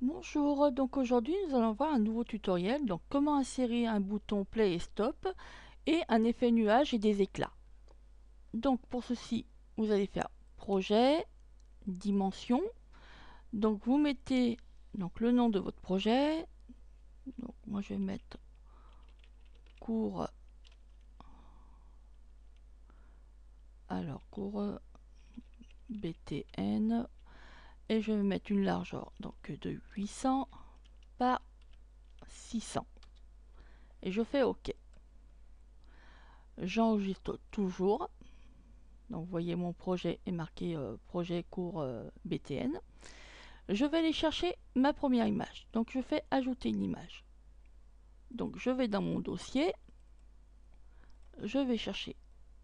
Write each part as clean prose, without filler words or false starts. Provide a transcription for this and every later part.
Bonjour, donc aujourd'hui nous allons voir un nouveau tutoriel, donc comment insérer un bouton play et stop et un effet nuage et des éclats. Donc pour ceci, vous allez faire projet, dimension, donc vous mettez donc le nom de votre projet, donc moi je vais mettre cours, cours BTN et je vais mettre une largeur donc de 800 par 600 et je fais OK. J'enregistre toujours. Donc vous voyez mon projet est marqué projet cours BTN. Je vais aller chercher ma première image. Donc je fais ajouter une image. Donc je vais dans mon dossier. Je vais chercher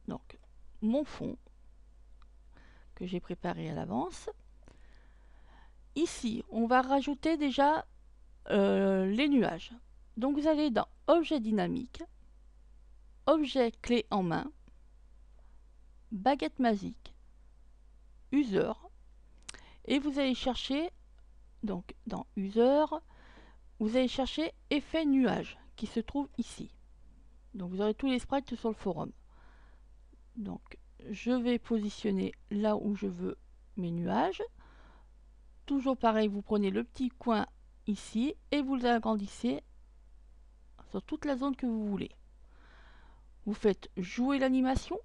donc mon fond que j'ai préparé à l'avance. Ici, on va rajouter déjà les nuages. Donc vous allez dans objet dynamique, objet clé en main, baguette magique, user, et vous allez chercher donc dans user, vous allez chercher effet nuage qui se trouve ici. Donc vous aurez tous les sprites sur le forum. Donc je vais positionner là où je veux mes nuages. Toujours pareil, vous prenez le petit coin ici et vous l'agrandissez sur toute la zone que vous voulez. Vous faites jouer l'animation,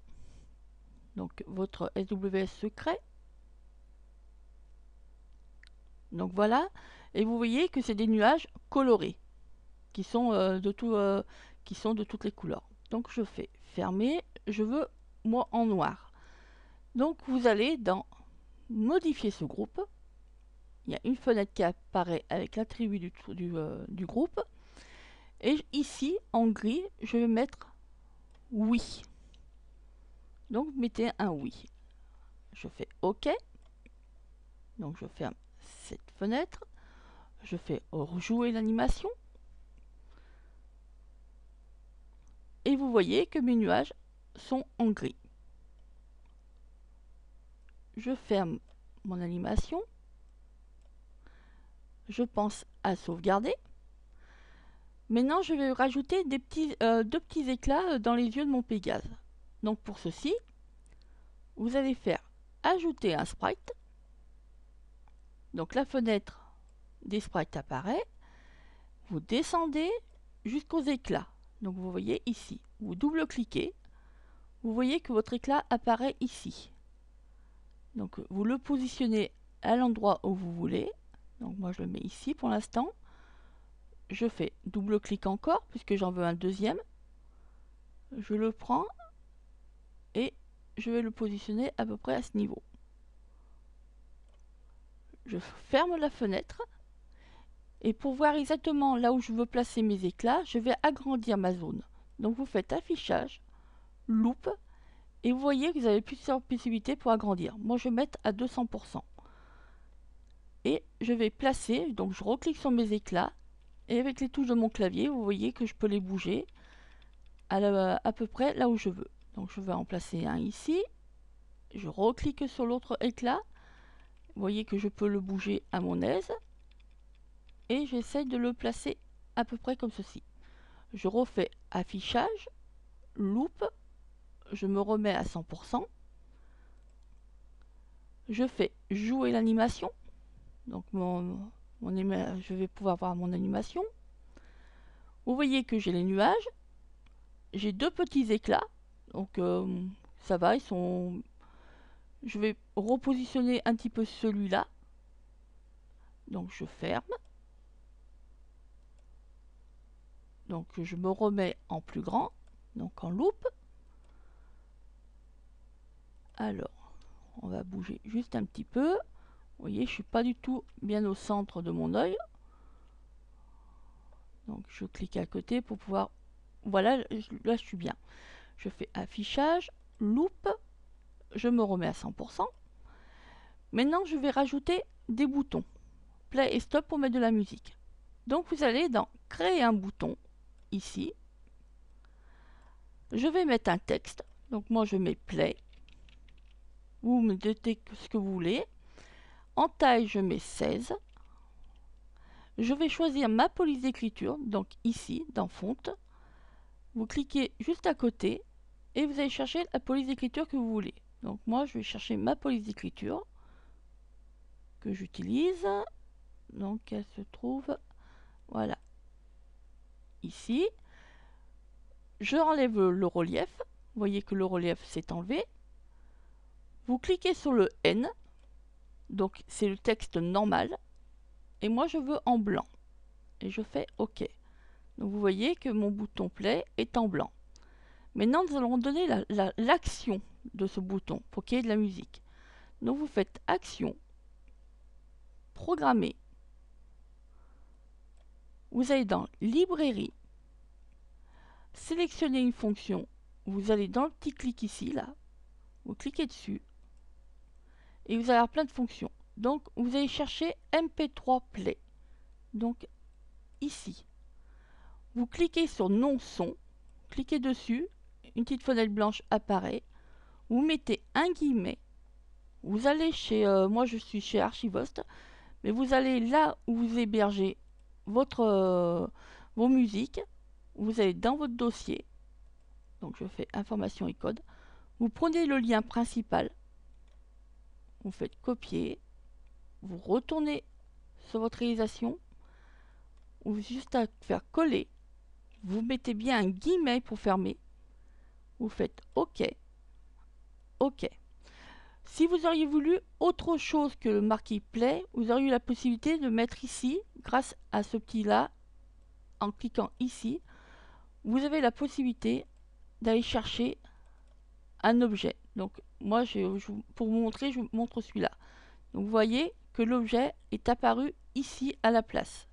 donc votre SWS secret. Donc voilà, et vous voyez que c'est des nuages colorés qui sont qui sont de toutes les couleurs. Donc je fais fermer, je veux moi en noir. Donc vous allez dans modifier ce groupe. Il y a une fenêtre qui apparaît avec l'attribut du groupe. Et ici, en gris, je vais mettre oui. Donc mettez un oui. Je fais OK. Donc je ferme cette fenêtre. Je fais rejouer l'animation. Et vous voyez que mes nuages sont en gris. Je ferme mon animation. Je pense à sauvegarder. Maintenant, je vais rajouter deux petits éclats dans les yeux de mon Pégase. Donc pour ceci, vous allez faire ajouter un sprite. Donc la fenêtre des sprites apparaît. Vous descendez jusqu'aux éclats. Donc vous voyez ici. Vous double-cliquez. Vous voyez que votre éclat apparaît ici. Donc vous le positionnez à l'endroit où vous voulez. Donc moi je le mets ici pour l'instant. Je fais double-clic encore puisque j'en veux un deuxième. Je le prends et je vais le positionner à peu près à ce niveau. Je ferme la fenêtre et pour voir exactement là où je veux placer mes éclats, je vais agrandir ma zone. Donc vous faites affichage, loupe et vous voyez que vous avez plusieurs possibilités pour agrandir. Moi je vais mettre à 200%. Et je vais placer, donc je reclique sur mes éclats et avec les touches de mon clavier, vous voyez que je peux les bouger à peu près là où je veux. Donc je vais en placer un ici, je reclique sur l'autre éclat, vous voyez que je peux le bouger à mon aise et j'essaie de le placer à peu près comme ceci. Je refais affichage, loupe, je me remets à 100%, je fais jouer l'animation, donc je vais pouvoir voir mon animation. Vous voyez que j'ai les nuages, j'ai deux petits éclats, donc ça va, ils sont... Je vais repositionner un petit peu celui-là, donc je ferme. Donc je me remets en plus grand, donc en loupe. Alors, on va bouger juste un petit peu. Vous voyez, je suis pas du tout bien au centre de mon œil. Donc je clique à côté pour pouvoir... Voilà, là je suis bien. Je fais affichage, loupe, je me remets à 100%. Maintenant, je vais rajouter des boutons. Play et stop pour mettre de la musique. Donc vous allez dans créer un bouton, ici. Je vais mettre un texte. Donc moi je mets play. Vous me mettez ce que vous voulez. En taille, je mets 16. Je vais choisir ma police d'écriture, donc ici, dans Fonte. Vous cliquez juste à côté et vous allez chercher la police d'écriture que vous voulez. Donc moi, je vais chercher ma police d'écriture que j'utilise. Donc elle se trouve, voilà, ici. Je enlève le relief. Vous voyez que le relief s'est enlevé. Vous cliquez sur le N. Donc c'est le texte normal. Et moi, je veux en blanc. Et je fais OK. Donc vous voyez que mon bouton play est en blanc. Maintenant, nous allons donner l'action de ce bouton pour qu'il y ait de la musique. Donc vous faites action, programmer. Vous allez dans librairie, sélectionnez une fonction. Vous allez dans le petit clic ici, là. Vous cliquez dessus. Et vous allez avoir plein de fonctions. Donc vous allez chercher MP3 Play. Donc ici. Vous cliquez sur non son. Cliquez dessus. Une petite fenêtre blanche apparaît. Vous mettez un guillemet. Vous allez chez, moi je suis chez Archivost, mais vous allez là où vous hébergez vos musiques, vous allez dans votre dossier, donc je fais information et code, vous prenez le lien principal, vous faites copier, vous retournez sur votre réalisation, ou juste à faire coller, vous mettez bien un guillemet pour fermer, vous faites OK, OK. Si vous auriez voulu autre chose que le marqué Play, vous auriez eu la possibilité de mettre ici, grâce à ce petit-là, en cliquant ici, vous avez la possibilité d'aller chercher un objet. Donc moi, pour vous montrer, je vous montre celui-là. Donc vous voyez que l'objet est apparu ici à la place.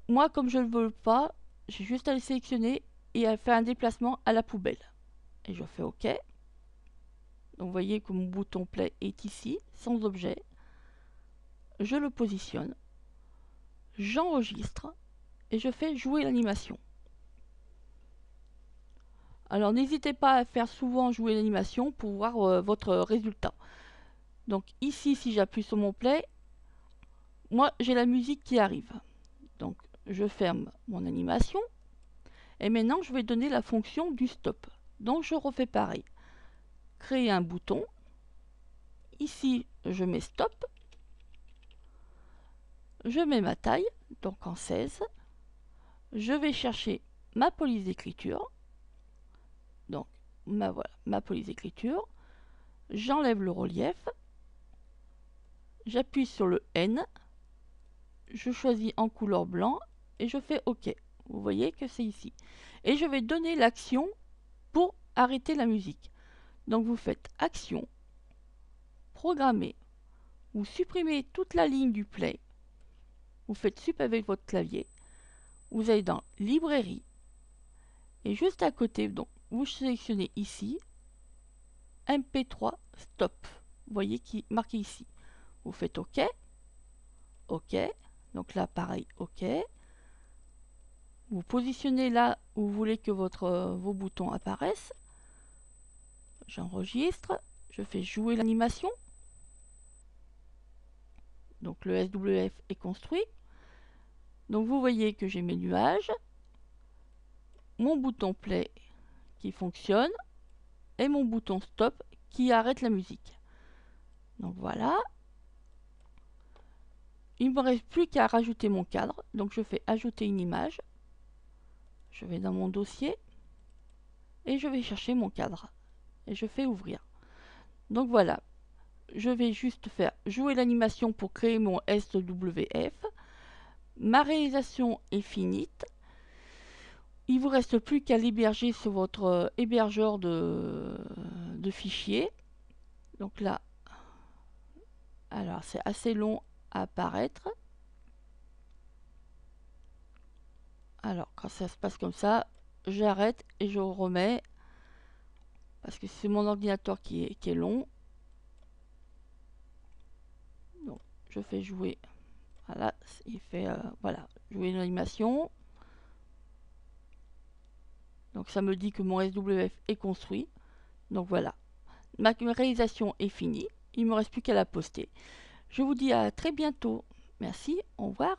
Moi, comme je ne le veux pas, j'ai juste à le sélectionner et à faire un déplacement à la poubelle. Et je fais OK. Donc vous voyez que mon bouton Play est ici, sans objet. Je le positionne. J'enregistre. Et je fais jouer l'animation. Alors n'hésitez pas à faire souvent jouer l'animation pour voir votre résultat. Donc ici, si j'appuie sur mon Play, moi j'ai la musique qui arrive. Donc je ferme mon animation. Et maintenant je vais donner la fonction du stop. Donc je refais pareil. Créer un bouton. Ici je mets stop. Je mets ma taille, donc en 16. Je vais chercher ma police d'écriture. Donc voilà, ma police d'écriture. J'enlève le relief. J'appuie sur le N. Je choisis en couleur blanc et je fais OK. Vous voyez que c'est ici. Et je vais donner l'action pour arrêter la musique. Donc vous faites action, programmer, vous supprimez toute la ligne du play, vous faites sup avec votre clavier, vous allez dans librairie et juste à côté, donc vous sélectionnez ici MP3 stop. Vous voyez qui est marqué ici. Vous faites OK, OK. Donc là pareil OK. Vous positionnez là où vous voulez que vos boutons apparaissent. J'enregistre, je fais jouer l'animation. Donc le SWF est construit. Donc vous voyez que j'ai mes nuages, mon bouton play qui fonctionne et mon bouton stop qui arrête la musique. Donc voilà. Il ne me reste plus qu'à rajouter mon cadre. Donc je fais ajouter une image. Je vais dans mon dossier et je vais chercher mon cadre. Et je fais ouvrir. Donc voilà. Je vais juste faire jouer l'animation pour créer mon SWF. Ma réalisation est finie. Il vous reste plus qu'à l'héberger sur votre hébergeur de fichiers. Donc là, alors c'est assez long à apparaître. Alors quand ça se passe comme ça, j'arrête et je remets parce que c'est mon ordinateur qui est long. Donc je fais jouer. Voilà, il fait voilà, jouer une animation. Donc ça me dit que mon SWF est construit. Donc voilà, ma réalisation est finie. Il ne me reste plus qu'à la poster. Je vous dis à très bientôt. Merci, au revoir.